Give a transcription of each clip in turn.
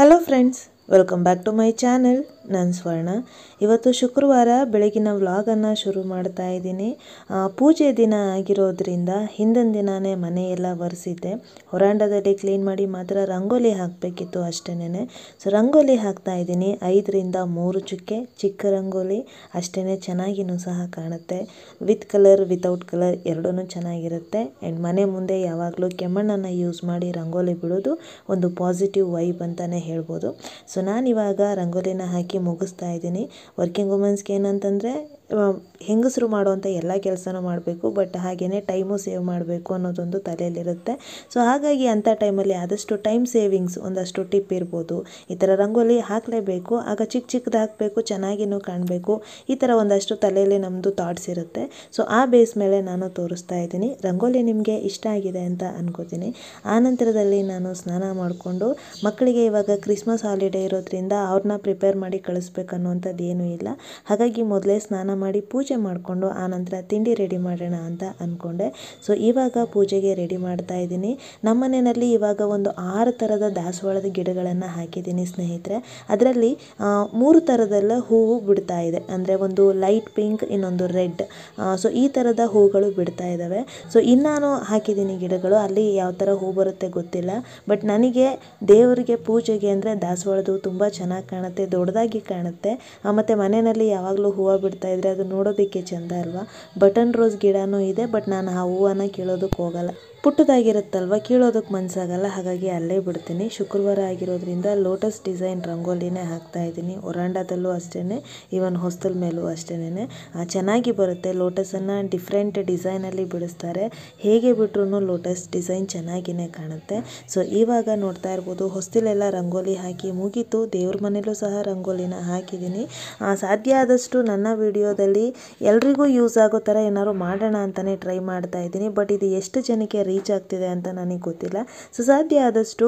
Hello friends, welcome back to my channel. ನಾನು ಸ್ವರ್ಣ. ಇವತ್ತು ಶುಕ್ರವಾರ ಬೆಳಗಿನ ವ್ಲಾಗನ್ನು ಶುರು ಮಾಡ್ತಾ ಇದ್ದೀನಿ. ಪೂಜೆ ದಿನ ಆಗಿರೋದ್ರಿಂದ ಹಿಂದಿನ ದಿನವೇ ಮನೆಯೆಲ್ಲ ಒರೆಸಿದ್ದೆ. ಹೊರಾಂಡದಲ್ಲಿ ಕ್ಲೀನ್ ಮಾಡಿ ಮಾತ್ರ ರಂಗೋಲಿ ಹಾಕಬೇಕಿತ್ತು ಅಷ್ಟೇನೆ. ಸೊ ರಂಗೋಲಿ ಹಾಕ್ತಾ ಇದ್ದೀನಿ. 5ರಿಂದ 3 ಚುಕ್ಕೆ ಚಿಕ್ಕ ರಂಗೋಲಿ, ಅಷ್ಟೇ ಚೆನ್ನಾಗಿನೂ ಸಹ ಕಾಣುತ್ತೆ. ವಿತ್ ಕಲರ್ ವಿತೌಟ್ ಕಲರ್ ಎರಡೂ ಚೆನ್ನಾಗಿರುತ್ತೆ. ಆ್ಯಂಡ್ ಮನೆ ಮುಂದೆ ಯಾವಾಗಲೂ ಕೆಮ್ಮಣ್ಣನ್ನು ಯೂಸ್ ಮಾಡಿ ರಂಗೋಲಿ ಬಿಡೋದು ಒಂದು ಪಾಸಿಟಿವ್ ವೈಬ್ ಅಂತಲೇ ಹೇಳ್ಬೋದು. ಸೊ ನಾನಿವಾಗ ರಂಗೋಲಿನ ಹಾಕಿ ಮುಗಿಸ್ತಾ ಇದ್ದೀನಿ. ವರ್ಕಿಂಗ್ ವುಮೆನ್ಸ್ಗೆ ಏನಂತಂದರೆ ಹೆಂಗಸರು ಮಾಡುವಂಥ ಎಲ್ಲ ಕೆಲಸನೂ ಮಾಡಬೇಕು, ಬಟ್ ಹಾಗೆಯೇ ಟೈಮು ಸೇವ್ ಮಾಡಬೇಕು ಅನ್ನೋದೊಂದು ತಲೆಯಲ್ಲಿರುತ್ತೆ. ಸೊ ಹಾಗಾಗಿ ಅಂಥ ಟೈಮಲ್ಲಿ ಆದಷ್ಟು ಟೈಮ್ ಸೇವಿಂಗ್ಸ್ ಒಂದಷ್ಟು ಟಿಪ್ ಇರ್ಬೋದು. ಈ ಥರ ರಂಗೋಲಿ ಹಾಕಲೇಬೇಕು, ಆಗ ಚಿಕ್ಕ ಚಿಕ್ಕದು ಹಾಕಬೇಕು, ಚೆನ್ನಾಗಿನೂ ಕಾಣಬೇಕು. ಈ ಥರ ಒಂದಷ್ಟು ತಲೆಯಲ್ಲಿ ನಮ್ಮದು ಥಾಟ್ಸ್ ಇರುತ್ತೆ. ಸೊ ಆ ಬೇಸ್ ಮೇಲೆ ನಾನು ತೋರಿಸ್ತಾ ಇದ್ದೀನಿ. ರಂಗೋಲಿ ನಿಮಗೆ ಇಷ್ಟ ಆಗಿದೆ ಅಂತ ಅನ್ಕೋತೀನಿ. ಆನಂತರದಲ್ಲಿ ನಾನು ಸ್ನಾನ ಮಾಡಿಕೊಂಡು, ಮಕ್ಕಳಿಗೆ ಇವಾಗ ಕ್ರಿಸ್ಮಸ್ ಹಾಲಿಡೇ ಇರೋದ್ರಿಂದ ಅವ್ರನ್ನ ಪ್ರಿಪೇರ್ ಮಾಡಿ ಕಳಿಸ್ಬೇಕನ್ನುವಂಥದ್ದು ಏನೂ ಇಲ್ಲ. ಹಾಗಾಗಿ ಮೊದಲೇ ಸ್ನಾನ ಮಾಡಿ ಪೂಜೆ ಮಾಡಿಕೊಂಡು ಆನಂತರ ತಿಂಡಿ ರೆಡಿ ಮಾಡೋಣ ಅಂತ ಅಂದ್ಕೊಂಡೆ. ಸೊ ಇವಾಗ ಪೂಜೆಗೆ ರೆಡಿ ಮಾಡ್ತಾ ಇದ್ದೀನಿ. ನಮ್ಮ ಮನೆಯಲ್ಲಿ ಇವಾಗ ಒಂದು 6 ಥರದ ದಾಸವಾಳದ ಗಿಡಗಳನ್ನು ಹಾಕಿದ್ದೀನಿ ಸ್ನೇಹಿತರೆ. ಅದರಲ್ಲಿ 3 ಥರದೆಲ್ಲ ಹೂವು ಬಿಡ್ತಾ ಇದೆ. ಅಂದರೆ ಒಂದು ಲೈಟ್ ಪಿಂಕ್, ಇನ್ನೊಂದು ರೆಡ್. ಸೊ ಈ ಥರದ ಹೂಗಳು ಬಿಡ್ತಾ ಇದ್ದಾವೆ. ಸೊ ಇನ್ನಾನು ಹಾಕಿದ್ದೀನಿ ಗಿಡಗಳು, ಅಲ್ಲಿ ಯಾವ ಥರ ಹೂ ಬರುತ್ತೆ ಗೊತ್ತಿಲ್ಲ. ಬಟ್ ನನಗೆ ದೇವರಿಗೆ ಪೂಜೆಗೆ ಅಂದರೆ ದಾಸವಾಳದು ತುಂಬ ಚೆನ್ನಾಗಿ ಕಾಣುತ್ತೆ, ದೊಡ್ಡದಾಗಿ ಕಾಣುತ್ತೆ. ಮತ್ತು ಮನೆಯಲ್ಲಿ ಯಾವಾಗಲೂ ಹೂವು ಬಿಡ್ತಾ ಇದ್ರೆ ಅದು ನೋಡೋದಕ್ಕೆ ಚೆಂದ ಅಲ್ವಾ. ಬಟನ್ ರೋಸ್ ಗಿಡನೂ ಇದೆ, ಬಟ್ ನಾನು ಆ ಹೂವನ್ನು ಕೀಳೋದಕ್ಕೆ ಹೋಗಲ್ಲ. ಪುಟ್ಟದಾಗಿರುತ್ತಲ್ವ, ಕೀಳೋದಕ್ಕೆ ಮನಸ್ಸಾಗಲ್ಲ. ಹಾಗಾಗಿ ಅಲ್ಲೇ ಬಿಡ್ತೀನಿ. ಶುಕ್ರವಾರ ಆಗಿರೋದ್ರಿಂದ ಲೋಟಸ್ ಡಿಸೈನ್ ರಂಗೋಲಿನೇ ಹಾಕ್ತಾ ಇದ್ದೀನಿ. ಒರಾಂಡದಲ್ಲೂ ಅಷ್ಟೇ, ಈವನ್ ಹೊಸ್ತಲ ಮೇಲೂ ಅಷ್ಟೇನೆ. ಚೆನ್ನಾಗಿ ಬರುತ್ತೆ. ಲೋಟಸನ್ನು ಡಿಫ್ರೆಂಟ್ ಡಿಸೈನಲ್ಲಿ ಬಿಡಿಸ್ತಾರೆ. ಹೇಗೆ ಬಿಟ್ರೂ ಲೋಟಸ್ ಡಿಸೈನ್ ಚೆನ್ನಾಗಿಯೇ ಕಾಣುತ್ತೆ. ಸೊ ಇವಾಗ ನೋಡ್ತಾ ಇರ್ಬೋದು, ಹೊಸ್ತಲೆಲ್ಲ ರಂಗೋಲಿ ಹಾಕಿ ಮುಗೀತು. ದೇವ್ರ ಮನೇಲೂ ಸಹ ರಂಗೋಲಿನ ಹಾಕಿದ್ದೀನಿ. ಸಾಧ್ಯ ಆದಷ್ಟು ನನ್ನ ವಿಡಿಯೋದಲ್ಲಿ ಎಲ್ರಿಗೂ ಯೂಸ್ ಆಗೋ ಥರ ಏನಾದ್ರು ಮಾಡೋಣ ಅಂತಲೇ ಟ್ರೈ ಮಾಡ್ತಾ ಇದ್ದೀನಿ. ಬಟ್ ಇದು ಎಷ್ಟು ಜನಕ್ಕೆ ರೀಚ್ ಆಗ್ತಿದೆ ಅಂತ ನನಗೆ ಗೊತ್ತಿಲ್ಲ. ಸೊ ಸಾಧ್ಯ ಆದಷ್ಟು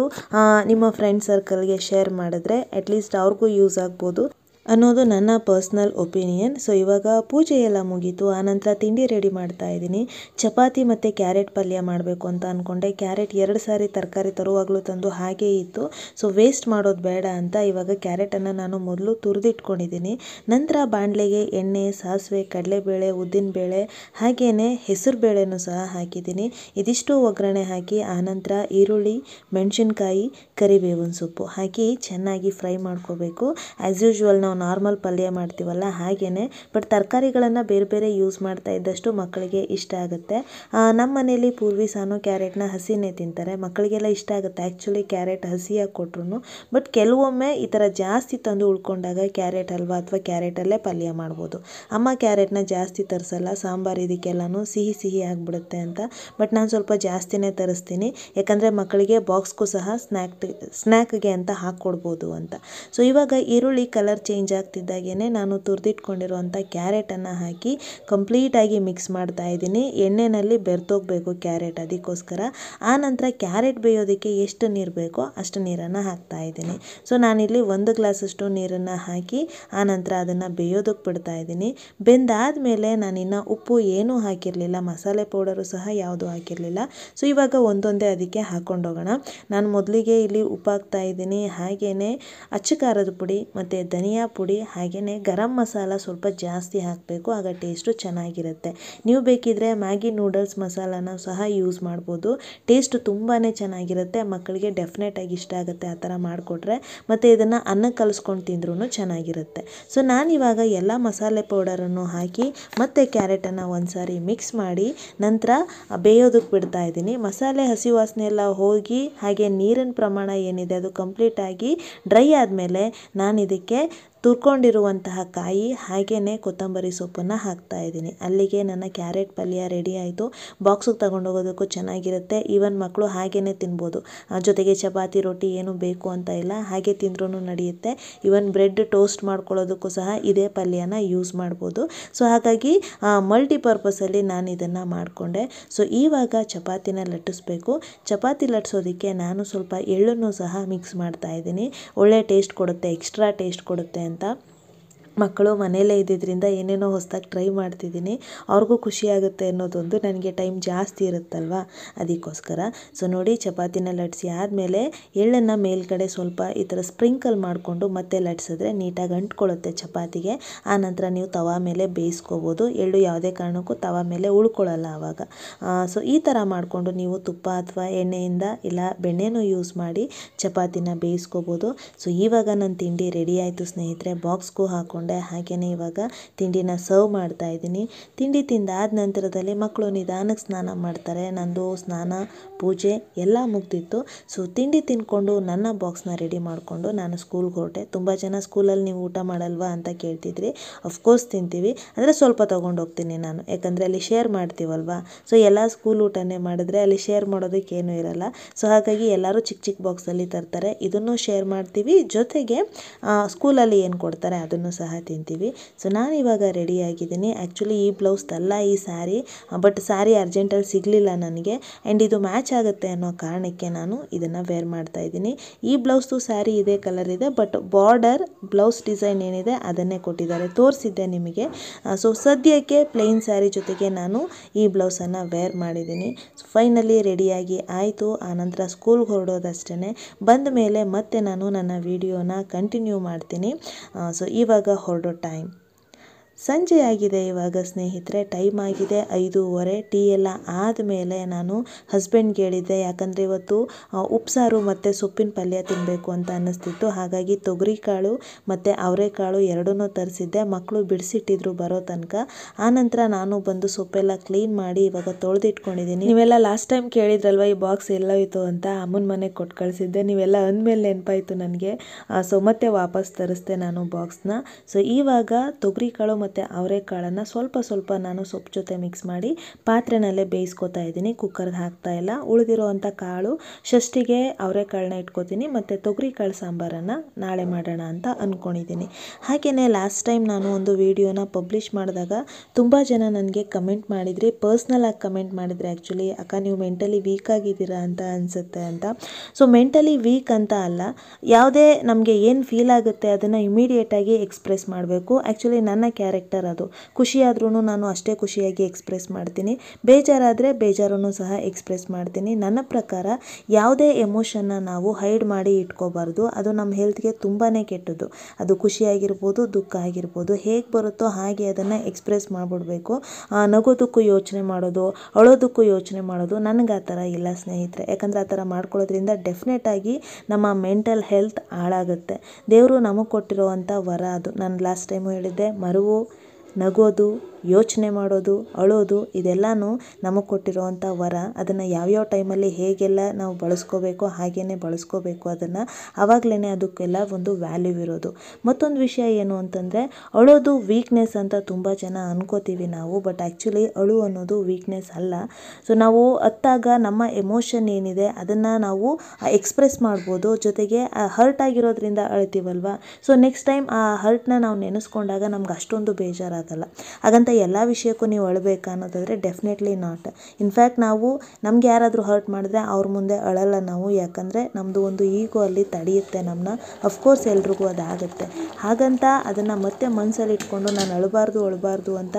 ನಿಮ್ಮ ಫ್ರೆಂಡ್ ಸರ್ಕಲ್ಗೆ ಶೇರ್ ಮಾಡಿದ್ರೆ ಅಟ್ಲೀಸ್ಟ್ ಅವ್ರಿಗೂ ಯೂಸ್ ಆಗ್ಬೋದು ಅನ್ನೋದು ನನ್ನ ಪರ್ಸ್ನಲ್ ಒಪಿನಿಯನ್. ಸೊ ಇವಾಗ ಪೂಜೆ ಎಲ್ಲ ಮುಗೀತು. ಆನಂತರ ತಿಂಡಿ ರೆಡಿ ಮಾಡ್ತಾ ಇದ್ದೀನಿ. ಚಪಾತಿ ಮತ್ತು ಕ್ಯಾರೆಟ್ ಪಲ್ಯ ಮಾಡಬೇಕು ಅಂತ ಅಂದ್ಕೊಂಡೆ. ಕ್ಯಾರೆಟ್ 2 ಸಾರಿ ತರಕಾರಿ ತರುವಾಗಲೂ ತಂದು ಹಾಗೇ ಇತ್ತು. ಸೊ ವೇಸ್ಟ್ ಮಾಡೋದು ಬೇಡ ಅಂತ ಇವಾಗ ಕ್ಯಾರೆಟನ್ನು ನಾನು ಮೊದಲು ತುರಿದಿಟ್ಕೊಂಡಿದ್ದೀನಿ. ನಂತರ ಬಾಣಲೆಗೆ ಎಣ್ಣೆ, ಸಾಸಿವೆ, ಕಡಲೆಬೇಳೆ, ಉದ್ದಿನಬೇಳೆ ಹಾಗೆಯೇ ಹೆಸರು ಬೇಳೆನೂ ಸಹ ಹಾಕಿದ್ದೀನಿ. ಇದಿಷ್ಟು ಒಗ್ಗರಣೆ ಹಾಕಿ ಆನಂತರ ಈರುಳ್ಳಿ, ಮೆಣಸಿನ್ಕಾಯಿ, ಕರಿಬೇವಿನ ಸೊಪ್ಪು ಹಾಕಿ ಚೆನ್ನಾಗಿ ಫ್ರೈ ಮಾಡ್ಕೋಬೇಕು. ಆ್ಯಸ್ ಯೂಶ್ವಲ್ ನಾವು ನಾರ್ಮಲ್ ಪಲ್ಯ ಮಾಡ್ತೀವಲ್ಲ ಹಾಗೇ. ಬಟ್ ತರಕಾರಿಗಳನ್ನು ಬೇರೆ ಬೇರೆ ಯೂಸ್ ಮಾಡ್ತಾ ಇದ್ದಷ್ಟು ಮಕ್ಕಳಿಗೆ ಇಷ್ಟ ಆಗುತ್ತೆ. ನಮ್ಮ ಮನೇಲಿ ಪೂರ್ವಿ ಸಾನು ಕ್ಯಾರೆಟ್ನ ಹಸಿನೇ ತಿಂತಾರೆ. ಮಕ್ಕಳಿಗೆಲ್ಲ ಇಷ್ಟ ಆಗುತ್ತೆ ಆ್ಯಕ್ಚುಲಿ ಕ್ಯಾರೆಟ್ ಹಸಿಯಾಗಿ ಕೊಟ್ರು. ಬಟ್ ಕೆಲವೊಮ್ಮೆ ಈ ಥರ ಜಾಸ್ತಿ ತಂದು ಉಳ್ಕೊಂಡಾಗ ಕ್ಯಾರೆಟ್ ಹಲ್ವಾ ಅಥವಾ ಕ್ಯಾರೆಟಲ್ಲೇ ಪಲ್ಯ ಮಾಡ್ಬೋದು. ಅಮ್ಮ ಕ್ಯಾರೆಟ್ನ ಜಾಸ್ತಿ ತರಿಸಲ್ಲ, ಸಾಂಬಾರು ಇದಕ್ಕೆಲ್ಲನೂ ಸಿಹಿ ಸಿಹಿ ಆಗಿಬಿಡುತ್ತೆ ಅಂತ. ಬಟ್ ನಾನು ಸ್ವಲ್ಪ ಜಾಸ್ತಿನೇ ತರಿಸ್ತೀನಿ, ಯಾಕಂದರೆ ಮಕ್ಕಳಿಗೆ ಬಾಕ್ಸ್ಗೂ ಸಹ ಸ್ನ್ಯಾಕ್ಗೆ ಅಂತ ಹಾಕ್ಕೊಡ್ಬೋದು ಅಂತ. ಸೊ ಇವಾಗ ಈರುಳ್ಳಿ ಕಲರ್ ಚೇಂಜ್ ಆಗ್ತಿದ್ದಾಗೇ ನಾನು ತುರಿದಿಟ್ಕೊಂಡಿರುವಂಥ ಕ್ಯಾರೆಟನ್ನು ಹಾಕಿ ಕಂಪ್ಲೀಟಾಗಿ ಮಿಕ್ಸ್ ಮಾಡ್ತಾ ಇದ್ದೀನಿ. ಎಣ್ಣೆಯಲ್ಲಿ ಬೆರ್ತೋಗಬೇಕು ಕ್ಯಾರೆಟ್, ಅದಕ್ಕೋಸ್ಕರ. ಆನಂತರ ಕ್ಯಾರೆಟ್ ಬೇಯೋದಕ್ಕೆ ಎಷ್ಟು ನೀರು ಬೇಕೋ ಅಷ್ಟು ನೀರನ್ನು ಹಾಕ್ತಾ ಇದ್ದೀನಿ. ಸೊ ನಾನಿಲ್ಲಿ 1 ಗ್ಲಾಸಷ್ಟು ನೀರನ್ನು ಹಾಕಿ ಆನಂತರ ಅದನ್ನು ಬೇಯೋದಕ್ಕೆ ಬಿಡ್ತಾ ಇದ್ದೀನಿ. ಬೆಂದಾದಮೇಲೆ ನಾನಿನ್ನು ಉಪ್ಪು ಏನೂ ಹಾಕಿರಲಿಲ್ಲ, ಮಸಾಲೆ ಪೌಡರು ಸಹ ಯಾವುದೂ ಹಾಕಿರಲಿಲ್ಲ. ಸೊ ಇವಾಗ ಒಂದೊಂದೇ ಅದಕ್ಕೆ ಹಾಕ್ಕೊಂಡೋಗೋಣ. ನಾನು ಮೊದಲಿಗೆ ಇಲ್ಲಿ ಉಪ್ಪು ಹಾಕ್ತಾ ಇದ್ದೀನಿ, ಹಾಗೆಯೇ ಅಚ್ಚ ಖಾರದ ಪುಡಿ ಮತ್ತು ಧನಿಯಾ ಪುಡಿ, ಹಾಗೆಯೇ ಗರಂ ಮಸಾಲ ಸ್ವಲ್ಪ ಜಾಸ್ತಿ ಹಾಕಬೇಕು, ಆಗ ಟೇಸ್ಟು ಚೆನ್ನಾಗಿರುತ್ತೆ. ನೀವು ಬೇಕಿದ್ರೆ ಮ್ಯಾಗಿ ನೂಡಲ್ಸ್ ಮಸಾಲಾನ ಸಹ ಯೂಸ್ ಮಾಡ್ಬೋದು. ಟೇಸ್ಟ್ ತುಂಬಾ ಚೆನ್ನಾಗಿರುತ್ತೆ. ಮಕ್ಕಳಿಗೆ ಡೆಫಿನೆಟಾಗಿ ಇಷ್ಟ ಆಗುತ್ತೆ ಆ ಥರ ಮಾಡಿಕೊಟ್ರೆ. ಮತ್ತು ಇದನ್ನು ಅನ್ನಕ್ಕೆ ಕಲಿಸ್ಕೊಂಡು ತಿಂದ್ರೂ ಚೆನ್ನಾಗಿರುತ್ತೆ. ಸೊ ನಾನಿವಾಗ ಎಲ್ಲ ಮಸಾಲೆ ಪೌಡರನ್ನು ಹಾಕಿ ಮತ್ತು ಕ್ಯಾರೆಟನ್ನು ಒಂದು ಸಾರಿ ಮಿಕ್ಸ್ ಮಾಡಿ ನಂತರ ಬೇಯೋದಕ್ಕೆ ಬಿಡ್ತಾ ಇದ್ದೀನಿ. ಮಸಾಲೆ ಹಸಿ ವಾಸನೆ ಎಲ್ಲ ಹೋಗಿ ಹಾಗೆ ನೀರಿನ ಪ್ರಮಾಣ ಏನಿದೆ ಅದು ಕಂಪ್ಲೀಟಾಗಿ ಡ್ರೈ ಆದಮೇಲೆ ನಾನು ಇದಕ್ಕೆ ತುರ್ಕೊಂಡಿರುವಂತಹ ಕಾಯಿ ಹಾಗೆಯೇ ಕೊತ್ತಂಬರಿ ಸೊಪ್ಪನ್ನು ಹಾಕ್ತಾ ಇದ್ದೀನಿ. ಅಲ್ಲಿಗೆ ನನ್ನ ಕ್ಯಾರೆಟ್ ಪಲ್ಯ ರೆಡಿ ಆಯಿತು. ಬಾಕ್ಸಿಗೆ ತಗೊಂಡೋಗೋದಕ್ಕೂ ಚೆನ್ನಾಗಿರುತ್ತೆ. ಈವನ್ ಮಕ್ಕಳು ಹಾಗೆಯೇ ತಿನ್ಬೋದು. ಜೊತೆಗೆ ಚಪಾತಿ ರೊಟ್ಟಿ ಏನು ಬೇಕು ಅಂತ ಇಲ್ಲ, ಹಾಗೆ ತಿಂದ್ರೂ ನಡೆಯುತ್ತೆ. ಈವನ್ ಬ್ರೆಡ್ ಟೋಸ್ಟ್ ಮಾಡ್ಕೊಳ್ಳೋದಕ್ಕೂ ಸಹ ಇದೇ ಪಲ್ಯನ ಯೂಸ್ ಮಾಡ್ಬೋದು. ಸೊ ಹಾಗಾಗಿ ಮಲ್ಟಿಪರ್ಪಸಲ್ಲಿ ನಾನು ಇದನ್ನು ಮಾಡಿಕೊಂಡೆ. ಸೊ ಇವಾಗ ಚಪಾತಿನ ಲಟ್ಟಿಸ್ಬೇಕು. ಚಪಾತಿ ಲಟ್ಟಿಸೋದಕ್ಕೆ ನಾನು ಸ್ವಲ್ಪ ಎಳ್ಳನ್ನು ಸಹ ಮಿಕ್ಸ್ ಮಾಡ್ತಾ ಇದ್ದೀನಿ. ಒಳ್ಳೆ ಟೇಸ್ಟ್ ಕೊಡುತ್ತೆ, ಎಕ್ಸ್ಟ್ರಾ ಟೇಸ್ಟ್ ಕೊಡುತ್ತೆ ಅಂತ. ಮಕ್ಕಳು ಮನೆಯಲ್ಲೇ ಇದ್ದಿದ್ದರಿಂದ ಏನೇನೋ ಹೊಸದಾಗಿ ಟ್ರೈ ಮಾಡ್ತಿದ್ದೀನಿ, ಅವ್ರಿಗೂ ಖುಷಿಯಾಗುತ್ತೆ ಅನ್ನೋದೊಂದು. ನನಗೆ ಟೈಮ್ ಜಾಸ್ತಿ ಇರುತ್ತಲ್ವ, ಅದಕ್ಕೋಸ್ಕರ. ಸೊ ನೋಡಿ, ಚಪಾತಿನ ಲಟ್ಸಿ ಆದಮೇಲೆ ಎಳ್ಳನ್ನು ಮೇಲ್ಗಡೆ ಸ್ವಲ್ಪ ಈ ಥರ ಸ್ಪ್ರಿಂಕಲ್ ಮಾಡಿಕೊಂಡು ಮತ್ತೆ ಲಟ್ಸಿದ್ರೆ ನೀಟಾಗಿ ಅಂಟ್ಕೊಳ್ಳುತ್ತೆ ಚಪಾತಿಗೆ. ಆನಂತರ ನೀವು ತವಾ ಮೇಲೆ ಬೇಯಿಸ್ಕೋಬೋದು. ಎಳ್ಳು ಯಾವುದೇ ಕಾರಣಕ್ಕೂ ತವಾ ಮೇಲೆ ಉಳ್ಕೊಳ್ಳಲ್ಲ ಆವಾಗ. ಸೊ ಈ ಥರ ಮಾಡಿಕೊಂಡು ನೀವು ತುಪ್ಪ ಅಥವಾ ಎಣ್ಣೆಯಿಂದ ಇಲ್ಲ ಬೆಣ್ಣೆನೂ ಯೂಸ್ ಮಾಡಿ ಚಪಾತಿನ ಬೇಯಿಸ್ಕೋಬೋದು. ಸೊ ಇವಾಗ ನನ್ನ ತಿಂಡಿ ರೆಡಿ ಆಯಿತು ಸ್ನೇಹಿತರೆ, ಬಾಕ್ಸ್ಗೂ ಹಾಕ್ಕೊಂಡು ಹಾಗೆಯೇ ಇವಾಗ ತಿಂಡಿನ ಸರ್ವ್ ಮಾಡ್ತಾ ಇದ್ದೀನಿ. ತಿಂಡಿ ತಿಂದಾದ ನಂತರದಲ್ಲಿ ಮಕ್ಕಳು ನಿಧಾನಕ್ಕೆ ಸ್ನಾನ ಮಾಡ್ತಾರೆ. ನಂದು ಸ್ನಾನ ಪೂಜೆ ಎಲ್ಲ ಮುಗ್ದಿತ್ತು. ಸೊ ತಿಂಡಿ ತಿಂದ್ಕೊಂಡು ನನ್ನ ಬಾಕ್ಸ್ನ ರೆಡಿ ಮಾಡಿಕೊಂಡು ನಾನು ಸ್ಕೂಲ್ಗೆ ಹೊರಟೆ. ತುಂಬ ಜನ ಸ್ಕೂಲಲ್ಲಿ ನೀವು ಊಟ ಮಾಡಲ್ವಾ ಅಂತ ಕೇಳ್ತಿದ್ರಿ. ಅಫ್ಕೋರ್ಸ್ ತಿಂತೀವಿ, ಅಂದರೆ ಸ್ವಲ್ಪ ತೊಗೊಂಡು ಹೋಗ್ತೀನಿ ನಾನು, ಯಾಕಂದರೆ ಅಲ್ಲಿ ಶೇರ್ ಮಾಡ್ತೀವಲ್ವಾ. ಸೊ ಎಲ್ಲ ಸ್ಕೂಲ್ ಊಟನೇ ಮಾಡಿದ್ರೆ ಅಲ್ಲಿ ಶೇರ್ ಮಾಡೋದಕ್ಕೇನೂ ಇರಲ್ಲ. ಸೊ ಹಾಗಾಗಿ ಎಲ್ಲರೂ ಚಿಕ್ಕ ಚಿಕ್ಕ ಬಾಕ್ಸಲ್ಲಿ ತರ್ತಾರೆ. ಇದನ್ನು ಶೇರ್ ಮಾಡ್ತೀವಿ, ಜೊತೆಗೆ ಸ್ಕೂಲಲ್ಲಿ ಏನು ಕೊಡ್ತಾರೆ ಅದನ್ನು ಸಹ ತಿಂತೀವಿ. ಸೊ ನಾನು ಇವಾಗ ರೆಡಿ ಆಗಿದ್ದೀನಿ. ಆ್ಯಕ್ಚುಲಿ ಈ ಬ್ಲೌಸ್ದಲ್ಲ ಈ ಸ್ಯಾರಿ, ಬಟ್ ಸ್ಯಾರಿ ಅರ್ಜೆಂಟಲ್ಲಿ ಸಿಗಲಿಲ್ಲ ನನಗೆ. ಆ್ಯಂಡ್ ಇದು ಮ್ಯಾಚ್ ಆಗುತ್ತೆ ಅನ್ನೋ ಕಾರಣಕ್ಕೆ ನಾನು ಇದನ್ನು ವೇರ್ ಮಾಡ್ತಾ ಇದ್ದೀನಿ. ಈ ಬ್ಲೌಸ್ದು ಸ್ಯಾರಿ ಇದೇ ಕಲರ್ ಇದೆ, ಬಟ್ ಬಾರ್ಡರ್ ಬ್ಲೌಸ್ ಡಿಸೈನ್ ಏನಿದೆ ಅದನ್ನೇ ಕೊಟ್ಟಿದ್ದಾರೆ, ತೋರಿಸಿದ್ದೆ ನಿಮಗೆ. ಸೊ ಸದ್ಯಕ್ಕೆ ಪ್ಲೇನ್ ಸ್ಯಾರಿ ಜೊತೆಗೆ ನಾನು ಈ ಬ್ಲೌಸನ್ನು ವೇರ್ ಮಾಡಿದ್ದೀನಿ. ಸೊ ಫೈನಲಿ ರೆಡಿಯಾಗಿ ಆಯಿತು. ಆನಂತರ ಸ್ಕೂಲ್ಗೆ ಹೊರಡೋದಷ್ಟೇ. ಬಂದ ಮೇಲೆ ಮತ್ತೆ ನಾನು ನನ್ನ ವಿಡಿಯೋನ ಕಂಟಿನ್ಯೂ ಮಾಡ್ತೀನಿ. ಸೊ ಇವಾಗ ಹೊರಡೋ ಟೈಮ್ ಸಂಜೆ ಆಗಿದೆ ಇವಾಗ ಸ್ನೇಹಿತರೆ, ಟೈಮ್ ಆಗಿದೆ 5:15. ಟೀ ಎಲ್ಲ ಆದಮೇಲೆ ನಾನು ಹಸ್ಬೆಂಡ್ಗೆ ಹೇಳಿದ್ದೆ, ಯಾಕಂದರೆ ಇವತ್ತು ಉಪ್ಸಾರು ಮತ್ತು ಸೊಪ್ಪಿನ ಪಲ್ಯ ತಿನ್ನಬೇಕು ಅಂತ ಅನ್ನಿಸ್ತಿತ್ತು. ಹಾಗಾಗಿ ತೊಗರಿಕಾಳು ಮತ್ತು ಅವರೆಕಾಳು ಎರಡನ್ನೂ ತರಿಸಿದ್ದೆ. ಮಕ್ಕಳು ಬಿಡಿಸಿಟ್ಟಿದ್ರು ಬರೋ ತನಕ. ಆನಂತರ ನಾನು ಬಂದು ಸೊಪ್ಪೆಲ್ಲ ಕ್ಲೀನ್ ಮಾಡಿ ಇವಾಗ ತೊಳೆದಿಟ್ಕೊಂಡಿದ್ದೀನಿ. ನೀವೆಲ್ಲ ಲಾಸ್ಟ್ ಟೈಮ್ ಕೇಳಿದ್ರಲ್ವ ಈ ಬಾಕ್ಸ್ ಎಲ್ಲೋಯ್ತು ಅಂತ, ಅಮ್ಮನ ಮನೆಗೆ ಕೊಟ್ಟು ಕಳಿಸಿದ್ದೆ. ನೀವೆಲ್ಲ ಅಂದಮೇಲೆ ನೆನಪಾಯಿತು ನನಗೆ. ಸೊ ಮತ್ತೆ ವಾಪಸ್ ತರಿಸ್ದೆ ನಾನು ಬಾಕ್ಸ್ನ. ಸೊ ಇವಾಗ ತೊಗರಿಕಾಳು ಮತ್ತು ಅವರೆಕಾಳನ್ನು ಸ್ವಲ್ಪ ನಾನು ಸೊಪ್ಪು ಜೊತೆ ಮಿಕ್ಸ್ ಮಾಡಿ ಪಾತ್ರೆನಲ್ಲೇ ಬೇಯಿಸ್ಕೊತಾ ಇದ್ದೀನಿ, ಕುಕ್ಕರ್ಗೆ ಹಾಕ್ತಾ ಇಲ್ಲ. ಉಳಿದಿರೋವಂಥ ಕಾಳು ಷಷ್ಠಿಗೆ ಅವರೆಕಾಳನ್ನ ಇಟ್ಕೋತೀನಿ, ಮತ್ತು ತೊಗರಿಕಾಳು ಸಾಂಬಾರನ್ನು ನಾಳೆ ಮಾಡೋಣ ಅಂತ ಅಂದ್ಕೊಂಡಿದ್ದೀನಿ. ಹಾಗೆಯೇ ಲಾಸ್ಟ್ ಟೈಮ್ ನಾನು ಒಂದು ವಿಡಿಯೋನ ಪಬ್ಲಿಷ್ ಮಾಡಿದಾಗ ತುಂಬ ಜನ ನನಗೆ ಕಮೆಂಟ್ ಮಾಡಿದ್ರಿ, ಪರ್ಸ್ನಲಾಗಿ ಕಮೆಂಟ್ ಮಾಡಿದ್ರಿ ಆ್ಯಕ್ಚುಲಿ, ಅಕ್ಕ ನೀವು ಮೆಂಟಲಿ ವೀಕ್ ಆಗಿದ್ದೀರಾ ಅಂತ ಅನಿಸುತ್ತೆ ಅಂತ. ಸೊ ಮೆಂಟಲಿ ವೀಕ್ ಅಂತ ಅಲ್ಲ, ಯಾವುದೇ ನಮಗೆ ಏನು ಫೀಲ್ ಆಗುತ್ತೆ ಅದನ್ನು ಇಮಿಡಿಯೇಟಾಗಿ ಎಕ್ಸ್ಪ್ರೆಸ್ ಮಾಡಬೇಕು. ಆ್ಯಕ್ಚುಲಿ ನನ್ನ ಕ್ಯಾರೆಕ್ಟರ್ ಅದು. ಖುಷಿಯಾದ್ರೂ ನಾನು ಅಷ್ಟೇ ಖುಷಿಯಾಗಿ ಎಕ್ಸ್ಪ್ರೆಸ್ ಮಾಡ್ತೀನಿ, ಬೇಜಾರಾದರೆ ಬೇಜಾರನ್ನು ಸಹ ಎಕ್ಸ್ಪ್ರೆಸ್ ಮಾಡ್ತೀನಿ. ನನ್ನ ಪ್ರಕಾರ ಯಾವುದೇ ಎಮೋಷನ್ನ ನಾವು ಹೈಡ್ ಮಾಡಿ ಇಟ್ಕೋಬಾರ್ದು, ಅದು ನಮ್ಮ ಹೆಲ್ತ್ಗೆ ತುಂಬಾ ಕೆಟ್ಟದ್ದು. ಅದು ಖುಷಿಯಾಗಿರ್ಬೋದು, ದುಃಖ ಆಗಿರ್ಬೋದು, ಹೇಗೆ ಬರುತ್ತೋ ಹಾಗೆ ಅದನ್ನು ಎಕ್ಸ್ಪ್ರೆಸ್ ಮಾಡಿಬಿಡ್ಬೇಕು. ನಗೋದಕ್ಕೂ ಯೋಚನೆ ಮಾಡೋದು, ಅಳೋದಕ್ಕೂ ಯೋಚನೆ ಮಾಡೋದು, ನನಗೆ ಆ ಥರ ಇಲ್ಲ ಸ್ನೇಹಿತರೆ. ಯಾಕಂದರೆ ಆ ಥರ ಮಾಡ್ಕೊಳ್ಳೋದ್ರಿಂದ ಡೆಫಿನೆಟಾಗಿ ನಮ್ಮ ಮೆಂಟಲ್ ಹೆಲ್ತ್ ಹಾಳಾಗುತ್ತೆ. ದೇವರು ನಮಗೆ ಕೊಟ್ಟಿರೋವಂಥ ವರ ಅದು. ನಾನು ಲಾಸ್ಟ್ ಟೈಮು ಹೇಳಿದ್ದೆ, ಮರುವು, ನಗೋದು, ಯೋಚನೆ ಮಾಡೋದು, ಅಳೋದು, ಇದೆಲ್ಲನೂ ನಮಗೆ ಕೊಟ್ಟಿರೋವಂಥ ವರ. ಅದನ್ನು ಯಾವ್ಯಾವ ಟೈಮಲ್ಲಿ ಹೇಗೆಲ್ಲ ನಾವು ಬಳಸ್ಕೋಬೇಕೋ ಹಾಗೇ ಬಳಸ್ಕೋಬೇಕು ಅದನ್ನು. ಆವಾಗಲೇ ಅದಕ್ಕೆಲ್ಲ ಒಂದು ವ್ಯಾಲ್ಯೂ ಇರೋದು. ಮತ್ತೊಂದು ವಿಷಯ ಏನು ಅಂತಂದರೆ, ಅಳೋದು ವೀಕ್ನೆಸ್ ಅಂತ ತುಂಬ ಜನ ಅನ್ಕೋತೀವಿ ನಾವು, ಬಟ್ ಆ್ಯಕ್ಚುಲಿ ಅಳು ಅನ್ನೋದು ವೀಕ್ನೆಸ್ ಅಲ್ಲ. ಸೊ ನಾವು ಅತ್ತಾಗ ನಮ್ಮ ಎಮೋಷನ್ ಏನಿದೆ ಅದನ್ನು ನಾವು ಎಕ್ಸ್ಪ್ರೆಸ್ ಮಾಡ್ಬೋದು. ಜೊತೆಗೆ ಹರ್ಟ್ ಆಗಿರೋದ್ರಿಂದ ಅಳ್ತೀವಲ್ವ, ಸೊ ನೆಕ್ಸ್ಟ್ ಟೈಮ್ ಆ ಹರ್ಟ್ನ ನಾವು ನೆನೆಸ್ಕೊಂಡಾಗ ನಮ್ಗೆ ಅಷ್ಟೊಂದು ಬೇಜಾರಾಗಲ್ಲ. ಹಾಗಂತ ಎಲ್ಲ ವಿಷಯಕ್ಕೂ ನೀವು ಅಳಬೇಕಾ ಅನ್ನೋದಾದರೆ ಡೆಫಿನೆಟ್ಲಿ ನಾಟ್. ಇನ್ಫ್ಯಾಕ್ಟ್ ನಾವು ನಮ್ಗೆ ಯಾರಾದರೂ ಹರ್ಟ್ ಮಾಡಿದ್ರೆ ಅವ್ರ ಮುಂದೆ ಅಳಲ್ಲ ನಾವು, ಯಾಕಂದರೆ ನಮ್ಮದು ಒಂದು ಈಗೋ ಅಲ್ಲಿ ತಡೆಯುತ್ತೆ ನಮ್ಮನ್ನ. ಅಫ್ಕೋರ್ಸ್ ಎಲ್ರಿಗೂ ಅದಾಗುತ್ತೆ. ಹಾಗಂತ ಅದನ್ನು ಮತ್ತೆ ಮನಸ್ಸಲ್ಲಿ ಇಟ್ಕೊಂಡು ನಾನು ಅಳಬಾರ್ದು ಅಂತ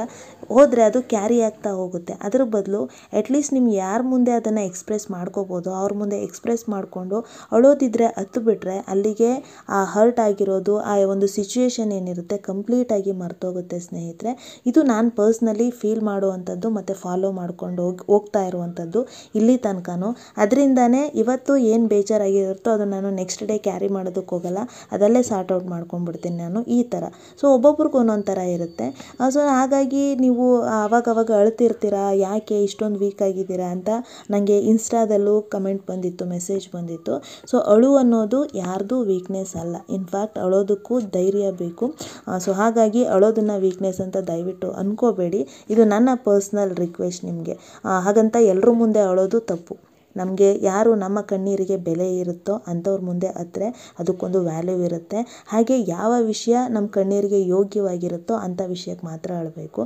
ಹೋದರೆ ಅದು ಕ್ಯಾರಿ ಆಗ್ತಾ ಹೋಗುತ್ತೆ. ಅದ್ರ ಬದಲು ಅಟ್ಲೀಸ್ಟ್ ನಿಮ್ಗೆ ಯಾರ ಮುಂದೆ ಅದನ್ನು ಎಕ್ಸ್ಪ್ರೆಸ್ ಮಾಡ್ಕೋಬೋದು ಅವ್ರ ಮುಂದೆ ಎಕ್ಸ್ಪ್ರೆಸ್ ಮಾಡಿಕೊಂಡು ಅಳೋದಿದ್ರೆ ಹತ್ತು ಬಿಟ್ಟರೆ ಅಲ್ಲಿಗೆ ಆ ಹರ್ಟ್ ಆಗಿರೋದು, ಆ ಒಂದು ಸಿಚುವೇಶನ್ ಏನಿರುತ್ತೆ ಕಂಪ್ಲೀಟಾಗಿ ಮರ್ತೋಗುತ್ತೆ ಸ್ನೇಹಿತರೆ. ಇದು ನಾನು ಪರ್ಸ್ನಲಿ ಫೀಲ್ ಮಾಡುವಂಥದ್ದು ಮತ್ತು ಫಾಲೋ ಮಾಡ್ಕೊಂಡು ಹೋಗ್ತಾ ಇರುವಂಥದ್ದು ಇಲ್ಲಿ ತನಕನೂ. ಅದರಿಂದನೇ ಇವತ್ತು ಏನು ಬೇಜಾರಾಗಿರುತ್ತೋ ಅದನ್ನು ನಾನು ನೆಕ್ಸ್ಟ್ ಡೇ ಕ್ಯಾರಿ ಮಾಡೋದಕ್ಕೆ ಹೋಗಲ್ಲ, ಅದಲ್ಲೇ ಸಾರ್ಟ್ ಔಟ್ ಮಾಡ್ಕೊಂಡ್ಬಿಡ್ತೀನಿ ನಾನು, ಈ ಥರ. ಸೊ ಒಬ್ಬೊಬ್ರಿಗೂ ಒಂದೊಂದು ಥರ ಇರುತ್ತೆ. ಸೊ ಹಾಗಾಗಿ ನೀವು ಆವಾಗವಾಗ ಅಳ್ತಿರ್ತೀರಾ, ಯಾಕೆ ಇಷ್ಟೊಂದು ವೀಕ್ ಆಗಿದ್ದೀರಾ ಅಂತ ನನಗೆ ಇನ್ಸ್ಟಾದಲ್ಲೂ ಕಮೆಂಟ್ ಬಂದಿತ್ತು, ಮೆಸೇಜ್ ಬಂದಿತ್ತು. ಸೊ ಅಳು ಅನ್ನೋದು ಯಾರ್ದು ವೀಕ್ನೆಸ್ ಅಲ್ಲ. ಇನ್ಫ್ಯಾಕ್ಟ್ ಅಳೋದಕ್ಕೂ ಧೈರ್ಯ ಬೇಕು. ಸೊ ಹಾಗಾಗಿ ಅಳೋದನ್ನು ವೀಕ್ನೆಸ್ ಅಂತ ದಯವಿಟ್ಟು ಅನ್ಕೋಬೇಡಿ. ಇದು ನನ್ನ ಪರ್ಸ್ನಲ್ ರಿಕ್ವೆಸ್ಟ್ ನಿಮಗೆ. ಹಾಗಂತ ಎಲ್ಲರ ಮುಂದೆ ಅಳೋದು ತಪ್ಪು. ನಮಗೆ ಯಾರು ನಮ್ಮ ಕಣ್ಣೀರಿಗೆ ಬೆಲೆ ಇರುತ್ತೋ ಅಂಥವ್ರ ಮುಂದೆ ಹತ್ತಿರ ಅದಕ್ಕೊಂದು ವ್ಯಾಲ್ಯೂ ಇರುತ್ತೆ. ಹಾಗೆ ಯಾವ ವಿಷಯ ನಮ್ಮ ಕಣ್ಣೀರಿಗೆ ಯೋಗ್ಯವಾಗಿರುತ್ತೋ ಅಂಥ ವಿಷಯಕ್ಕೆ ಮಾತ್ರ ಅಳಬೇಕು.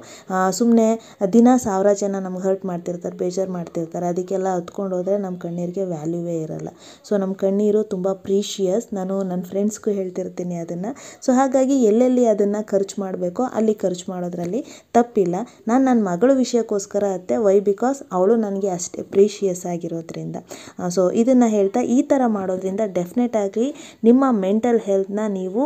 ಸುಮ್ಮನೆ ದಿನ 1000 ಜನ ನಮ್ಗೆ ಹರ್ಟ್ ಮಾಡ್ತಿರ್ತಾರೆ, ಬೇಜಾರು ಮಾಡ್ತಿರ್ತಾರೆ, ಅದಕ್ಕೆಲ್ಲ ಹತ್ಕೊಂಡು ಹೋದರೆ ನಮ್ಮ ಕಣ್ಣೀರಿಗೆ ವ್ಯಾಲ್ಯೂವೇ ಇರಲ್ಲ. ಸೊ ನಮ್ಮ ಕಣ್ಣೀರು ತುಂಬ ಪ್ರೀಶಿಯಸ್. ನಾನು ನನ್ನ ಫ್ರೆಂಡ್ಸ್ಗೂ ಹೇಳ್ತಿರ್ತೀನಿ ಅದನ್ನು. ಸೊ ಹಾಗಾಗಿ ಎಲ್ಲೆಲ್ಲಿ ಅದನ್ನು ಖರ್ಚು ಮಾಡಬೇಕೋ ಅಲ್ಲಿ ಖರ್ಚು ಮಾಡೋದ್ರಲ್ಲಿ ತಪ್ಪಿಲ್ಲ. ನಾನು ನನ್ನ ಮಗಳ ವಿಷಯಕ್ಕೋಸ್ಕರ ಅತ್ತೆ, ವೈ ಬಿಕಾಸ್ ಅವಳು ನನಗೆ ಅಷ್ಟೇ ಪ್ರೀಶಿಯಸ್ ಆಗಿರೋದ್ರಿಂದ. ಸೊ ಇದನ್ನು ಹೇಳ್ತಾ ಈ ಥರ ಮಾಡೋದ್ರಿಂದ ಡೆಫಿನೆಟಾಗಿ ನಿಮ್ಮ ಮೆಂಟಲ್ ಹೆಲ್ತ್ನ ನೀವು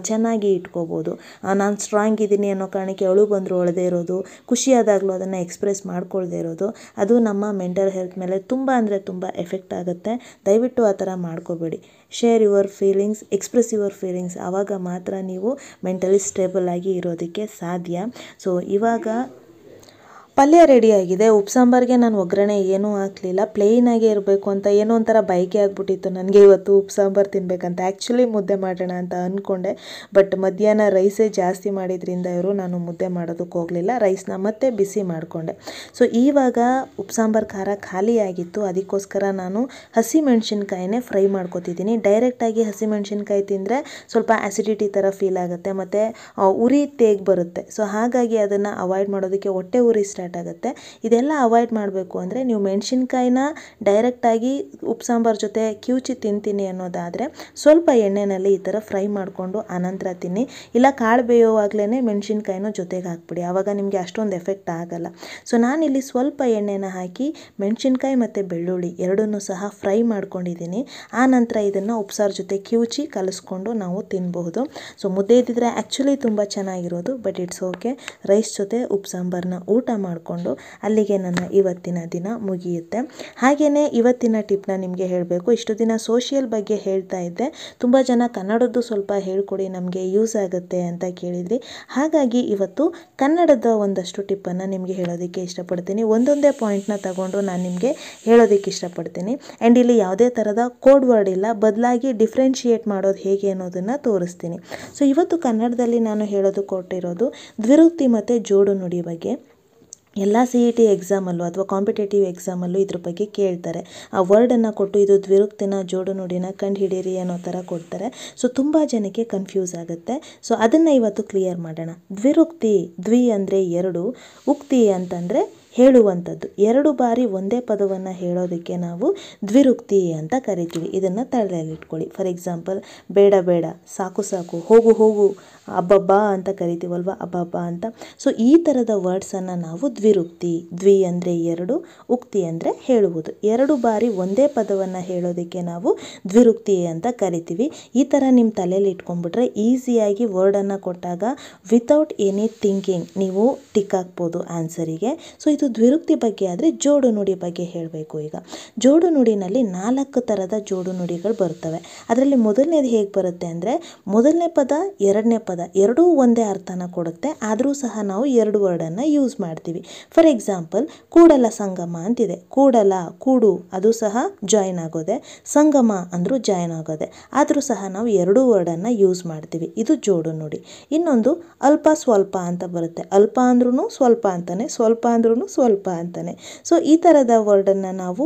ಚೆನ್ನಾಗಿ ಇಟ್ಕೋಬೋದು. ನಾನು ಸ್ಟ್ರಾಂಗ್ ಇದ್ದೀನಿ ಅನ್ನೋ ಕಾರಣಕ್ಕೆ ಅವಳು ಬಂದರೂ ಅಳದೇ ಇರೋದು, ಖುಷಿಯಾದಾಗಲೂ ಅದನ್ನು ಎಕ್ಸ್ಪ್ರೆಸ್ ಮಾಡ್ಕೊಳ್ದೇ ಇರೋದು, ಅದು ನಮ್ಮ ಮೆಂಟಲ್ ಹೆಲ್ತ್ ಮೇಲೆ ತುಂಬ ಅಂದರೆ ತುಂಬ ಎಫೆಕ್ಟ್ ಆಗುತ್ತೆ. ದಯವಿಟ್ಟು ಆ ಥರ ಮಾಡ್ಕೋಬೇಡಿ. Share your feelings, express your feelings. ಆವಾಗ ಮಾತ್ರ ನೀವು ಮೆಂಟಲಿ ಸ್ಟೇಬಲ್ ಆಗಿ ಇರೋದಕ್ಕೆ ಸಾಧ್ಯ. ಸೊ ಇವಾಗ ಪಲ್ಯ ರೆಡಿಯಾಗಿದೆ. ಉಪ್ಸಾಂಬಾರಿಗೆ ನಾನು ಒಗ್ಗರಣೆ ಏನೂ ಹಾಕಲಿಲ್ಲ, ಪ್ಲೇನಾಗೇ ಇರಬೇಕು ಅಂತ ಏನೋ ಒಂಥರ ಬಯಕೆ ಆಗಿಬಿಟ್ಟಿತ್ತು ನನಗೆ ಇವತ್ತು ಉಪ್ಸಾಂಬಾರು ತಿನ್ನಬೇಕಂತ. ಆ್ಯಕ್ಚುಲಿ ಮುದ್ದೆ ಮಾಡೋಣ ಅಂತ ಅಂದ್ಕೊಂಡೆ, ಬಟ್ ಮಧ್ಯಾಹ್ನ ರೈಸೇ ಜಾಸ್ತಿ ಮಾಡಿದ್ರಿಂದ ನಾನು ಮುದ್ದೆ ಮಾಡೋದಕ್ಕೆ ಹೋಗಲಿಲ್ಲ, ರೈಸ್ನ ಮತ್ತೆ ಬಿಸಿ ಮಾಡಿಕೊಂಡೆ. ಸೊ ಇವಾಗ ಉಪ್ಸಾಂಬಾರು ಖಾರ ಖಾಲಿ ಆಗಿತ್ತು, ಅದಕ್ಕೋಸ್ಕರ ನಾನು ಹಸಿಮೆಣ್ಸಿನ್ಕಾಯಿನೇ ಫ್ರೈ ಮಾಡ್ಕೊತಿದ್ದೀನಿ. ಡೈರೆಕ್ಟಾಗಿ ಹಸಿಮೆಣ್ಸಿನ್ಕಾಯಿ ತಿಂದರೆ ಸ್ವಲ್ಪ ಆ್ಯಸಿಡಿಟಿ ಥರ ಫೀಲ್ ಆಗುತ್ತೆ ಮತ್ತು ಉರಿ ತೇಗ್ ಬರುತ್ತೆ. ಸೊ ಹಾಗಾಗಿ ಅದನ್ನು ಅವಾಯ್ಡ್ ಮಾಡೋದಕ್ಕೆ ಹೊಟ್ಟೆ ಉರಿ ಸ್ಟಾರ್ಟ್ ಆಗುತ್ತೆ. ಇದೆಲ್ಲ ಅವಾಯ್ಡ್ ಮಾಡಬೇಕು ಅಂದರೆ ನೀವು ಮೆಣಸಿನ್ಕಾಯಿನ ಡೈರೆಕ್ಟಾಗಿ ಉಪ್ಸಾಂಬಾರು ಜೊತೆ ಕಿವುಚಿ ತಿಂತೀನಿ ಅನ್ನೋದಾದರೆ ಸ್ವಲ್ಪ ಎಣ್ಣೆಯಲ್ಲಿ ಈ ಥರ ಫ್ರೈ ಮಾಡಿಕೊಂಡು ಆನಂತರ ತಿನ್ನಿ. ಇಲ್ಲ ಕಾಳು ಬೇಯೋವಾಗಲೇ ಮೆಣಸಿನ್ಕಾಯಿನೂ ಜೊತೆಗೆ ಹಾಕ್ಬಿಡಿ, ಆವಾಗ ನಿಮಗೆ ಅಷ್ಟೊಂದು ಎಫೆಕ್ಟ್ ಆಗಲ್ಲ. ಸೊ ನಾನಿಲ್ಲಿ ಸ್ವಲ್ಪ ಎಣ್ಣೆನ ಹಾಕಿ ಮೆಣಸಿನ್ಕಾಯಿ ಮತ್ತು ಬೆಳ್ಳುಳ್ಳಿ ಎರಡನ್ನೂ ಸಹ ಫ್ರೈ ಮಾಡ್ಕೊಂಡಿದ್ದೀನಿ. ಆನಂತರ ಇದನ್ನು ಉಪ್ಸಾರು ಜೊತೆ ಕಿವುಚಿ ಕಲಿಸ್ಕೊಂಡು ನಾವು ತಿನ್ನಬಹುದು. ಸೊ ಮುದ್ದೆ ಇದ್ದಿದ್ರೆ ಆ್ಯಕ್ಚುಲಿ ತುಂಬ ಚೆನ್ನಾಗಿರೋದು, ಬಟ್ ಇಟ್ಸ್ ಓಕೆ. ರೈಸ್ ಜೊತೆ ಉಪ್ಸಾಂಬಾರನ್ನ ಊಟ ಮಾಡಿಕೊಂಡು ಅಲ್ಲಿಗೆ ನನ್ನ ಇವತ್ತಿನ ದಿನ ಮುಗಿಯುತ್ತೆ. ಹಾಗೆಯೇ ಇವತ್ತಿನ ಟಿಪ್ನ ನಿಮಗೆ ಹೇಳಬೇಕು. ಇಷ್ಟು ದಿನ ಸೋಷಿಯಲ್ ಬಗ್ಗೆ ಹೇಳ್ತಾ ಇದ್ದೆ, ತುಂಬ ಜನ ಕನ್ನಡದ್ದು ಸ್ವಲ್ಪ ಹೇಳ್ಕೊಡಿ ನಮಗೆ ಯೂಸ್ ಆಗುತ್ತೆ ಅಂತ ಕೇಳಿದ್ರಿ. ಹಾಗಾಗಿ ಇವತ್ತು ಕನ್ನಡದ ಒಂದಷ್ಟು ಟಿಪ್ಪನ್ನು ನಿಮಗೆ ಹೇಳೋದಕ್ಕೆ ಇಷ್ಟಪಡ್ತೀನಿ. ಒಂದೊಂದೇ ಪಾಯಿಂಟ್ನ ತಗೊಂಡು ನಾನು ನಿಮಗೆ ಹೇಳೋದಕ್ಕೆ ಇಷ್ಟಪಡ್ತೀನಿ. ಆ್ಯಂಡ್ ಇಲ್ಲಿ ಯಾವುದೇ ಥರದ ಕೋಡ್ ವರ್ಡ್ ಇಲ್ಲ, ಬದಲಾಗಿ ಡಿಫ್ರೆನ್ಷಿಯೇಟ್ ಮಾಡೋದು ಹೇಗೆ ಅನ್ನೋದನ್ನು ತೋರಿಸ್ತೀನಿ. ಸೊ ಇವತ್ತು ಕನ್ನಡದಲ್ಲಿ ನಾನು ಹೇಳೋದು ಕೊಟ್ಟಿರೋದು ದ್ವಿರುಕ್ತಿ ಮತ್ತು ಜೋಡು ನುಡಿ ಬಗ್ಗೆ. ಎಲ್ಲ CET ಎಕ್ಸಾಮಲ್ಲೂ ಅಥವಾ ಕಾಂಪಿಟೇಟಿವ್ ಎಕ್ಸಾಮಲ್ಲೂ ಇದ್ರ ಬಗ್ಗೆ ಕೇಳ್ತಾರೆ. ಆ ವರ್ಡನ್ನು ಕೊಟ್ಟು ಇದು ದ್ವಿರುಕ್ತಿನ ಜೋಡು ನುಡಿನ ಕಂಡು ಹಿಡೀರಿ ಅನ್ನೋ ಥರ ಕೊಡ್ತಾರೆ. ಸೊ ತುಂಬ ಜನಕ್ಕೆ ಕನ್ಫ್ಯೂಸ್ ಆಗುತ್ತೆ. ಸೊ ಅದನ್ನು ಇವತ್ತು ಕ್ಲಿಯರ್ ಮಾಡೋಣ. ದ್ವಿರುಕ್ತಿ, ದ್ವಿ ಅಂದರೆ ಎರಡು, ಉಕ್ತಿ ಅಂತಂದರೆ ಹೇಳುವಂಥದ್ದು. 2 ಬಾರಿ ಒಂದೇ ಪದವನ್ನು ಹೇಳೋದಕ್ಕೆ ನಾವು ದ್ವಿರುಕ್ತಿ ಅಂತ ಕರಿತೀವಿ. ಇದನ್ನು ತಲೆಯಲ್ಲಿಟ್ಕೊಳ್ಳಿ. ಫಾರ್ ಎಕ್ಸಾಂಪಲ್, ಬೇಡ ಬೇಡ, ಸಾಕು ಸಾಕು, ಹೋಗು ಹೋಗು, ಅಬ್ಬಬ್ಬಾ ಅಂತ ಕರಿತೀವಲ್ವ, ಅಬ್ಬಬ್ಬಾ ಅಂತ. ಸೊ ಈ ಥರದ ವರ್ಡ್ಸನ್ನು ನಾವು ದ್ವಿರುಕ್ತಿ, ದ್ವಿ ಅಂದರೆ 2, ಉಕ್ತಿ ಅಂದರೆ ಹೇಳುವುದು. 2 ಬಾರಿ ಒಂದೇ ಪದವನ್ನು ಹೇಳೋದಕ್ಕೆ ನಾವು ದ್ವಿರುಕ್ತಿ ಅಂತ ಕರಿತೀವಿ. ಈ ಥರ ನಿಮ್ಮ ತಲೆಯಲ್ಲಿ ಇಟ್ಕೊಂಡ್ಬಿಟ್ರೆ ಈಸಿಯಾಗಿ ವರ್ಡನ್ನು ಕೊಟ್ಟಾಗ ವಿತೌಟ್ ಎನಿ ಥಿಂಕಿಂಗ್ ನೀವು ಟಿಕ್ ಹಾಕ್ಬೋದು ಆನ್ಸರಿಗೆ. ಸೊ ಇದು ದ್ವಿರುಕ್ತಿ ಬಗ್ಗೆ. ಆದರೆ ಜೋಡು ನುಡಿ ಬಗ್ಗೆ ಹೇಳಬೇಕು. ಈಗ ಜೋಡು ನುಡಿನಲ್ಲಿ 4 ಥರದ ಜೋಡು ನುಡಿಗಳು ಬರ್ತವೆ. ಅದರಲ್ಲಿ ಮೊದಲನೇದು ಹೇಗೆ ಬರುತ್ತೆ ಅಂದರೆ, ಮೊದಲನೇ ಪದ, ಎರಡನೇ ಪದ ಎರಡೂ ಒಂದೇ ಅರ್ಥನ ಕೊಡುತ್ತೆ, ಆದರೂ ಸಹ ನಾವು 2 ವರ್ಡನ್ನು ಯೂಸ್ ಮಾಡ್ತೀವಿ. ಫಾರ್ ಎಕ್ಸಾಂಪಲ್, ಕೂಡಲ ಸಂಗಮ ಅಂತಿದೆ. ಕೂಡಲ, ಕೂಡು, ಅದು ಸಹ ಜಾಯಿನ್ ಆಗೋದೆ, ಸಂಗಮ ಅಂದರೂ ಜಾಯಿನ್ ಆಗೋದೆ, ಆದರೂ ಸಹ ನಾವು 2 ವರ್ಡನ್ನು ಯೂಸ್ ಮಾಡ್ತೀವಿ. ಇದು ಜೋಡು ನುಡಿ. ಇನ್ನೊಂದು ಅಲ್ಪ ಸ್ವಲ್ಪ ಅಂತ ಬರುತ್ತೆ. ಅಲ್ಪ ಅಂದ್ರೂ ಸ್ವಲ್ಪ ಅಂತಾನೆ, ಸ್ವಲ್ಪ ಅಂದ್ರೂ ಸ್ವಲ್ಪ ಅಂತಾನೆ. ಸೊ ಈ ಥರದ ವರ್ಡನ್ನು ನಾವು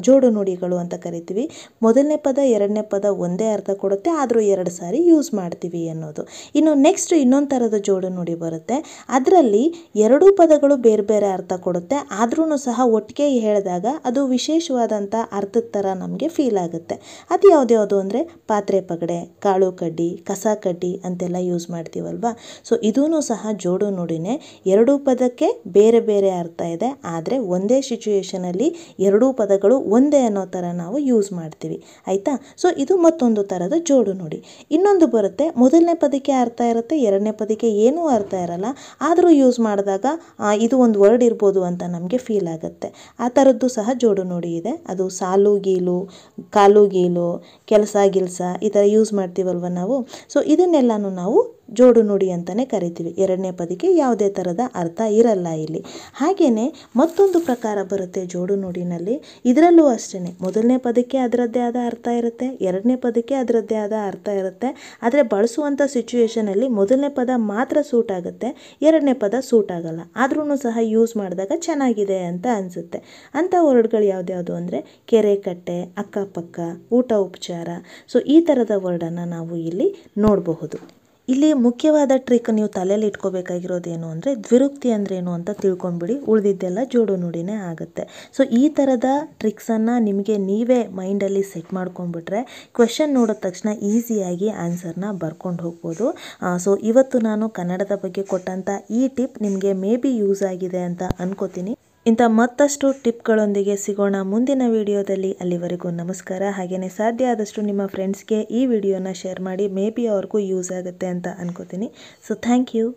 ಜೋಡು ನುಡಿಗಳು ಅಂತ ಕರಿತೀವಿ. ಮೊದಲನೇ ಪದ, ಎರಡನೇ ಪದ ಒಂದೇ ಅರ್ಥ ಕೊಡುತ್ತೆ, ಆದರೂ 2 ಸಾರಿ ಯೂಸ್ ಮಾಡ್ತೀವಿ ಅನ್ನೋದು. ಇನ್ನು ನೆಕ್ಸ್ಟ್ ಇನ್ನೊಂದು ಥರದ ಜೋಡು ನುಡಿ ಬರುತ್ತೆ. ಅದರಲ್ಲಿ 2 ಪದಗಳು ಬೇರೆ ಬೇರೆ ಅರ್ಥ ಕೊಡುತ್ತೆ, ಆದ್ರೂ ಸಹ ಒಟ್ಟಿಗೆ ಹೇಳಿದಾಗ ಅದು ವಿಶೇಷವಾದಂಥ ಅರ್ಥದ ಥರ ನಮಗೆ ಫೀಲ್ ಆಗುತ್ತೆ. ಅದು ಯಾವ್ದ್ಯಾವುದು ಅಂದರೆ, ಪಾತ್ರೆ ಪಗಡೆ, ಕಾಳು ಕಡ್ಡಿ, ಕಸ ಕಡ್ಡಿ ಅಂತೆಲ್ಲ ಯೂಸ್ ಮಾಡ್ತೀವಲ್ವಾ. ಸೊ ಇದೂ ಸಹ ಜೋಡು ನುಡಿನೇ. 2 ಪದಕ್ಕೆ ಬೇರೆ ಬೇರೆ ಅರ್ಥ ಇದೆ, ಆದರೆ ಒಂದೇ ಸಿಚುಯೇಷನಲ್ಲಿ 2 ಪದಗಳು ಒಂದೇ ಅನ್ನೋ ಥರ ನಾವು ಯೂಸ್ ಮಾಡ್ತೀವಿ. ಆಯಿತಾ. ಸೊ ಇದು ಮತ್ತೊಂದು ಥರದ ಜೋಡು ನುಡಿ. ಇನ್ನೊಂದು ಬರುತ್ತೆ, ಮೊದಲನೇ ಪದಕ್ಕೆ ಅರ್ಥ ಇರುತ್ತೆ, ಎರಡನೇ ಪದಕ್ಕೆ ಏನೂ ಅರ್ಥ ಇರಲ್ಲ, ಆದರೂ ಯೂಸ್ ಮಾಡಿದಾಗ ಇದು ಒಂದು ವರ್ಡ್ ಇರ್ಬೋದು ಅಂತ ನಮಗೆ ಫೀಲ್ ಆಗುತ್ತೆ. ಆ ಥರದ್ದು ಸಹ ಜೋಡು ನುಡಿ ಇದೆ. ಅದು ಸಾಲು ಗೀಲು, ಕಾಲು ಗೀಲು, ಕೆಲಸ ಗಿಲ್ಸ ಈ ಥರ ಯೂಸ್ ಮಾಡ್ತೀವಲ್ವ ನಾವು. ಸೊ ಇದನ್ನೆಲ್ಲನೂ ನಾವು ಜೋಡು ನುಡಿ ಅಂತಲೇ ಕರಿತೀವಿ. ಎರಡನೇ ಪದಕ್ಕೆ ಯಾವುದೇ ಥರದ ಅರ್ಥ ಇರಲ್ಲ ಇಲ್ಲಿ. ಹಾಗೆಯೇ ಮತ್ತೊಂದು ಪ್ರಕಾರ ಬರುತ್ತೆ ಜೋಡು ನುಡಿನಲ್ಲಿ. ಇದರಲ್ಲೂ ಅಷ್ಟೇ ಮೊದಲನೇ ಪದಕ್ಕೆ ಅದರದ್ದೇ ಆದ ಅರ್ಥ ಇರುತ್ತೆ, ಎರಡನೇ ಪದಕ್ಕೆ ಅದರದ್ದೇ ಆದ ಅರ್ಥ ಇರುತ್ತೆ. ಆದರೆ ಬಳಸುವಂಥ ಸಿಚುವೇಷನಲ್ಲಿ ಮೊದಲನೇ ಪದ ಮಾತ್ರ ಸೂಟ್ ಆಗುತ್ತೆ, ಎರಡನೇ ಪದ ಸೂಟ್ ಆಗಲ್ಲ. ಆದ್ರೂ ಸಹ ಯೂಸ್ ಮಾಡಿದಾಗ ಚೆನ್ನಾಗಿದೆ ಅಂತ ಅನಿಸುತ್ತೆ. ಅಂಥ ವರ್ಡ್ಗಳು ಯಾವ್ದ್ಯಾವುದು ಅಂದರೆ ಕೆರೆ, ಕಟ್ಟೆ, ಅಕ್ಕಪಕ್ಕ, ಊಟ, ಉಪಚಾರ. ಸೊ ಈ ಥರದ ವರ್ಡನ್ನು ನಾವು ಇಲ್ಲಿ ನೋಡಬಹುದು. ಇಲ್ಲಿ ಮುಖ್ಯವಾದ ಟ್ರಿಕ್ ನೀವು ತಲೆಯಲ್ಲಿ ಇಟ್ಕೋಬೇಕಾಗಿರೋದೇನು ಅಂದರೆ ದ್ವಿರುಕ್ತಿ ಅಂದ್ರೇನು ಅಂತ ತಿಳ್ಕೊಂಬಿಡಿ, ಉಳಿದಿದ್ದೆಲ್ಲ ಜೋಡು ನುಡಿನೇ ಆಗುತ್ತೆ. ಸೊ ಈ ಥರದ ಟ್ರಿಕ್ಸನ್ನು ನಿಮಗೆ ನೀವೇ ಮೈಂಡಲ್ಲಿ ಸೆಟ್ ಮಾಡ್ಕೊಂಡ್ಬಿಟ್ರೆ ಕ್ವೆಶನ್ ನೋಡಿದ ತಕ್ಷಣ ಈಸಿಯಾಗಿ ಆನ್ಸರ್ನ ಬರ್ಕೊಂಡು ಹೋಗ್ಬೋದು. ಸೊ ಇವತ್ತು ನಾನು ಕನ್ನಡದ ಬಗ್ಗೆ ಕೊಟ್ಟಂಥ ಈ ಟಿಪ್ ನಿಮಗೆ ಮೇ ಬಿ ಯೂಸ್ ಆಗಿದೆ ಅಂತ ಅನ್ಕೋತೀನಿ. ಇಂಥ ಮತ್ತಷ್ಟು ಟಿಪ್ಗಳೊಂದಿಗೆ ಸಿಗೋಣ ಮುಂದಿನ ವಿಡಿಯೋದಲ್ಲಿ. ಅಲ್ಲಿವರೆಗೂ ನಮಸ್ಕಾರ. ಹಾಗೆಯೇ ಸಾಧ್ಯ ಆದಷ್ಟು ನಿಮ್ಮ ಫ್ರೆಂಡ್ಸ್ಗೆ ಈ ವಿಡಿಯೋನ ಶೇರ್ ಮಾಡಿ, ಮೇ ಬಿ ಅವ್ರಿಗೂ ಯೂಸ್ ಆಗುತ್ತೆ ಅಂತ ಅನ್ಕೋತೀನಿ. So thank you.